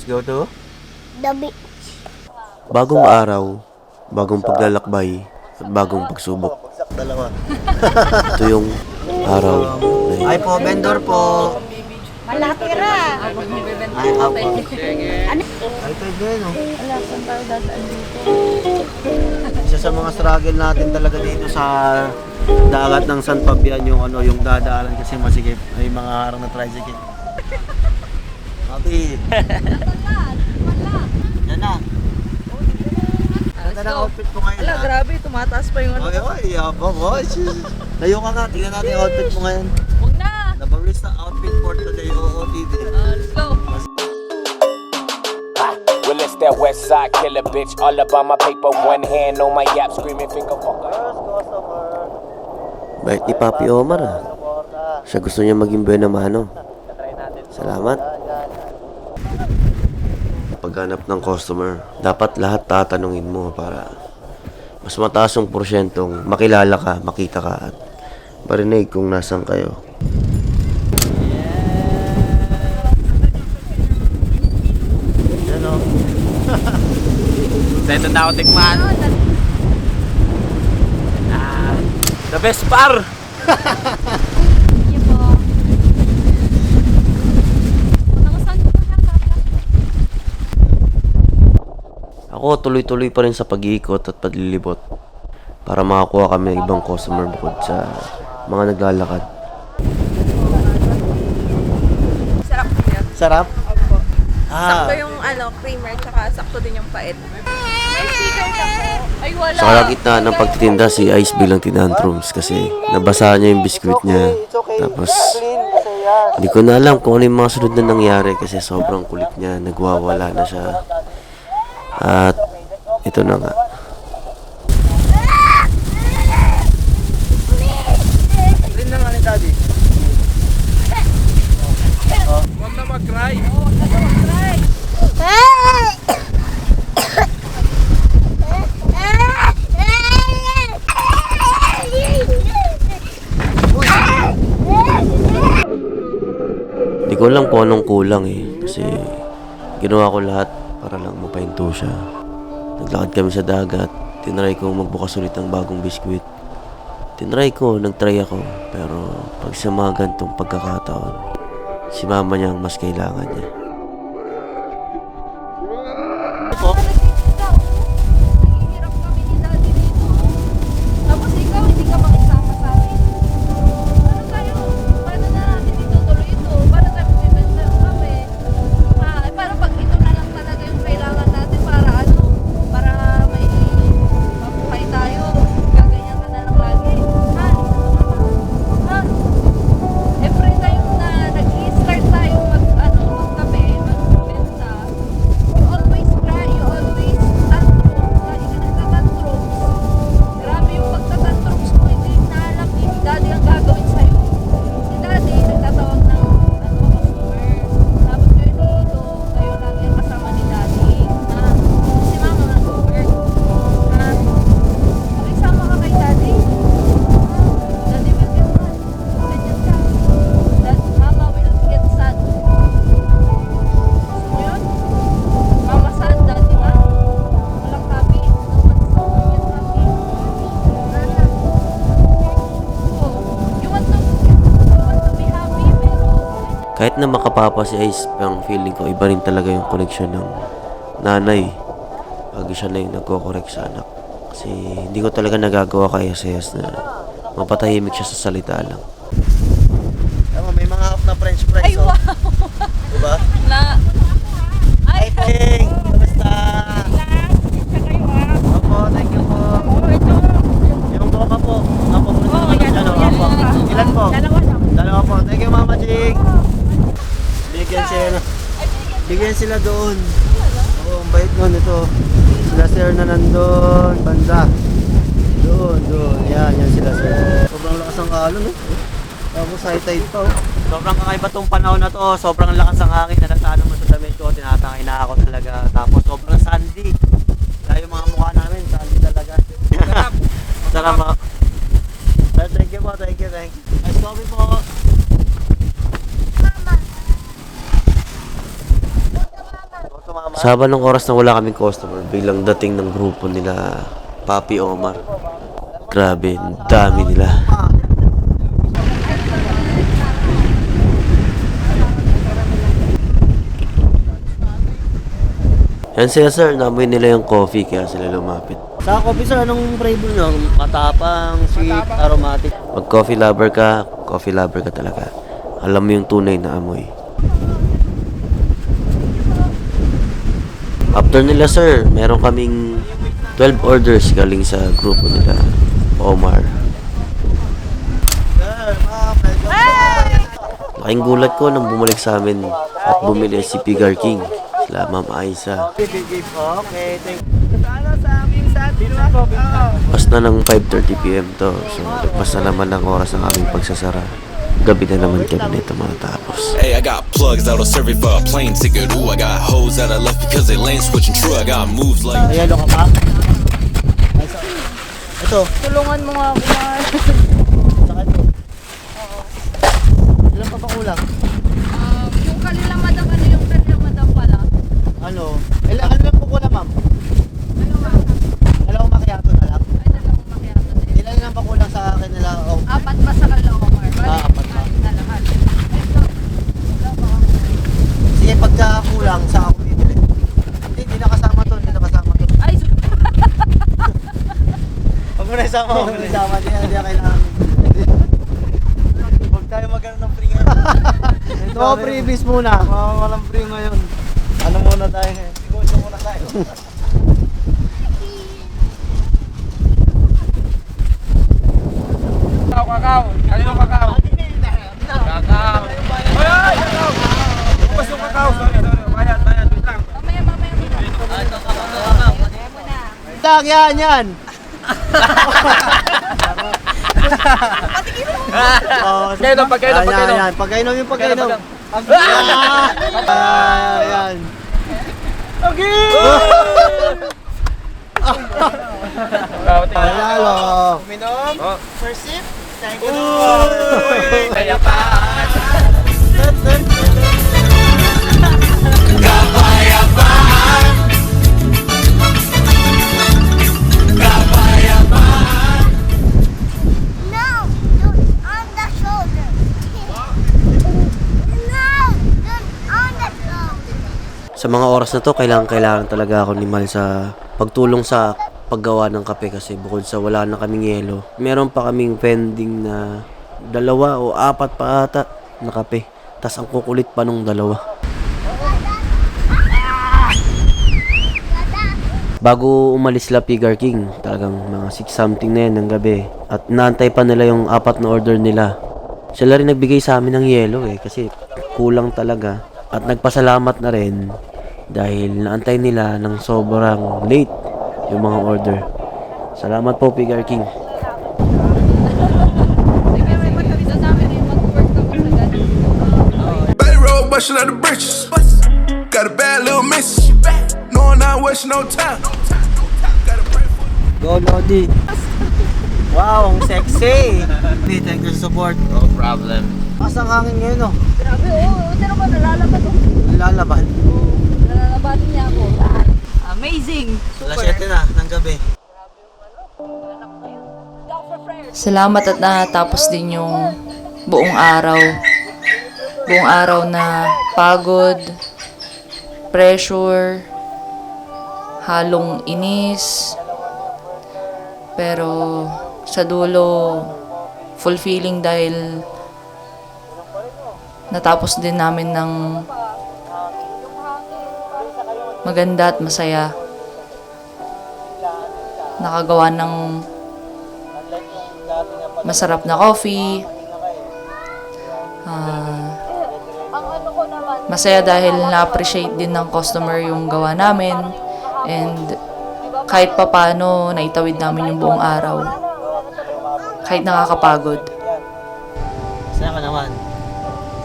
go to the beach. Bagong araw, bagong paglalakbay, at bagong pagsubok. Dalawa. Ito yung araw na yun. Ay po, vendor po. Malapira. Ay, ako. Ay, pwede, no? Isa sa mga struggle natin talaga dito sa dagat ng San Fabian yung yung dadaanan kasi masikip. May mga harang na tricycle. Okay. Yan na. Ganda na outfit ko ngayon. Wala, grabe, tumataas pa yung ano. Oy, oy, yabang, oy. Layo ka nga, tingnan natin yung outfit mo ngayon. Huwag na! Nabarista outfit for today, OOTD. Let's go! Well, it's that west side killer bitch. All about my paper, one hand on my yap, screaming finger fucker. Bait ni Papi Omar ah. Siya gusto niya maging buena mano. Salamat. Paghanap ng customer, dapat lahat tatanungin mo para mas mataas yung porsyentong makilala ka, makita ka at marinig kung nasan kayo. Ano? Dito na ako tikman. The best par! Ako tuloy-tuloy pa rin sa pag-iikot at paglilibot para makakuha kami ng ibang customer bukod sa mga naglalakad. Sarap niya. Sarap? Opo. Sakto Ah, yung creamer, tsaka sakto din yung pait. May sticker ka po. Ay, wala. Sa kalagitnaan ng pagtitinda si Ice bilang tinantrums kasi nabasa niya yung biskwit niya. Tapos hindi ko na alam kung ano yung mga sunod na nangyari kasi sobrang kulit niya, nagwawala na siya. At ito na nga. rin na nga ni Daddy. Huwag na mag-cry. Hindi ko alam kung anong kulang kasi ginawa ko lahat para lang mapahinto siya. Naglakad kami sa dagat, tinry ko magbukas ulit ng bagong biskwit. Tinry ko, nagtry ako, pero pag sa mga gantong pagkakataon, si mama niya ang mas kailangan niya. Hirap kami ni Daddy dito. Tapos ikaw, hindi ka makisama sa amin. Paano tayo? Paano na natin itutuloy ito? Paano tayo magbibenta kami? Para pag ito na lang talaga yung kailangan natin para para may mabuhay tayo. Gaganyan ka na lang lagi. Ha? Ha? Every time na nag-i-start tayo magkape, magbenta, you always cry, you always tantrum. Lagi ka nagtatantrums. Grabe yung pagtatantrums mo, hindi na alam ni Daddy ang gagawin sa'yo. Si Daddy, nagtatawag ng customer. Tapos kayo dito, kayo lagi ang kasama ni Daddy. Ha? Si Mama nag-work. Ha? Makisama ka kay Daddy. Daddy will get mad. Ganyan ka. Mama will get sad. Gusto mo yun? Mama sad, Daddy nga. Walang happy. No one's get happy. Nana. You want to be happy, pero Kahit na makapapa si Ice, ang feeling ko iba rin talaga yung connection ng nanay pag siya na yung nagko-correct sa anak. Kasi hindi ko talaga nagagawa kay Isaias na mapatahimik siya sa salita lang. Ewan, may mga half na french fries. ay, oh. wow. Diba? Na. Ay, Ting! Kamusta? Opo, thank you po. Yung boka po. Opo, ilan po? Dalawa po. Thank you, Mama Jing. Bigyan sila doon. Oo, ang bait nun ito. Sila sir na nandun. Banda. Doon. Yan sila sir. Sobrang lakas ang alon, no? Tapos high tide pa, oh. Sobrang kakaiba tong panahon na to. Sobrang lakas ang hangin na nasaan naman sa damit ko. Tinatangay na ako talaga. Tapos sobrang sandy. Kaya yung mga mukha namin, sandy talaga. Sarap po. Thank you po, thank you. Nice coffee po. Sa haba ng oras na wala kaming customer, biglang dating ng grupo nila Papi Omar. Grabe, ang dami nila. Yan sila sir, namoy nila yung coffee kaya sila lumapit. Sa coffee sir, anong flavor nyo? Matapang, sweet, aromatic. Pag coffee lover ka talaga. Alam mo yung tunay na amoy. After nila sir, meron kaming 12 orders galing sa grupo nila Omar. Laking gulat ko nang bumalik sa amin at bumili si Pigar King. Sila Ma'am Aiza. Okay, thank you. Pas na ng 5:30 PM to. So, nagpas na naman ang oras ng aming pagsasara. Gabi na naman kami nito matapos. Hey, I got plugs that'll serve you for a plane ticket. Ooh, I got hoes that I left because they lane switching. True, I got moves like. Ayan, ka pa? Ito. Tulungan mo nga ako Saka ito. Ilan pa ba kulang? yung kanilang madam, ano yung kanilang madam pala? Ano? Ano lang po kulang, ma'am? Dalawang macchiato na lang. Ay, dalawang makiyato din. Ilan lang pa kulang sa akin nila? Oh. Apat pa sa Omar. Apat pa. Na lahat. Sige, pagka kulang sa ako bibili. Hindi nakasama to. Ay, Huwag mo na isama. Huwag mo na isama. Hindi na kailangan. Huwag tayo magkaroon ng free ngayon. No, freebies muna. Walang free ngayon. Ano muna tayo ngayon? Negosyo muna tayo. Kakao. Kanino kakao? Kakao. Hoy! Kakao! Ubus yung kakao. Sorry. Bayad. Wait lang. mamaya. Tak, yan. Oh, Pagkainom. Yan. Pagkainom yung pagkainom. Yan. Panalo. Minom. First sip. Thank you. Kaya pa. No, on the shoulder. No, on the shoulder. Sa mga oras na to, kailangan talaga ako ni Mal sa pagtulong sa paggawa ng kape kasi bukod sa wala na kaming yelo, meron pa kaming pending na 2 o 4 pa ata na kape. Tas ang kukulit pa nung 2. Bago umalis sila Pigar King, talagang mga 6 something na yan ng gabi. At naantay pa nila yung 4 na order nila. Sila rin nagbigay sa amin ng yelo kasi kulang talaga. At nagpasalamat na rin dahil naantay nila ng sobrang late yung mga order. Salamat po Pigar King. Sige, may magkabisa sa amin yung mag-work kami sa ganun. Bay road bustin' out the britches. Got a bad little miss. No, I'm not wasting no time. Gotta pray for Go, Lodi. Wow, ang sexy. Thank you sa support. No problem. Asang hangin ngayon, no? Grabe, pero ba nalalaban ko? Lalaban. Nalalabanin niya ako. Amazing! Alas 7 na ng gabi. Salamat at natapos din yung buong araw. Buong araw na pagod, pressure, halong inis. Pero sa dulo, fulfilling dahil natapos din namin ng maganda at masaya. Nakagawa ng masarap na coffee. Masaya dahil na-appreciate din ng customer yung gawa namin. And kahit papano, naitawid namin yung buong araw. Kahit nakakapagod. Masaya ka naman.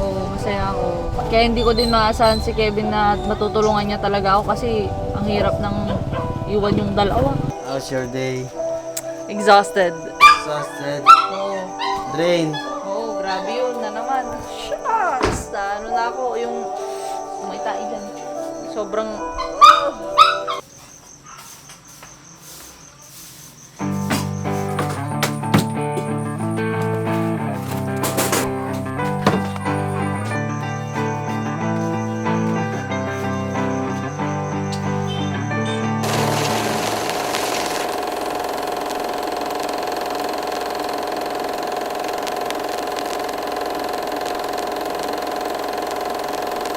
Oo, masaya ako. Kaya hindi ko din maasahan si Kevin na matutulungan niya talaga ako kasi ang hirap ng iwan yung dalawa. How's your day? Exhausted. Exhausted. Oo. Drain. Oo, grabe yun na naman. Shucks! Ano na ako, yung may tayo dyan. Sobrang Oh.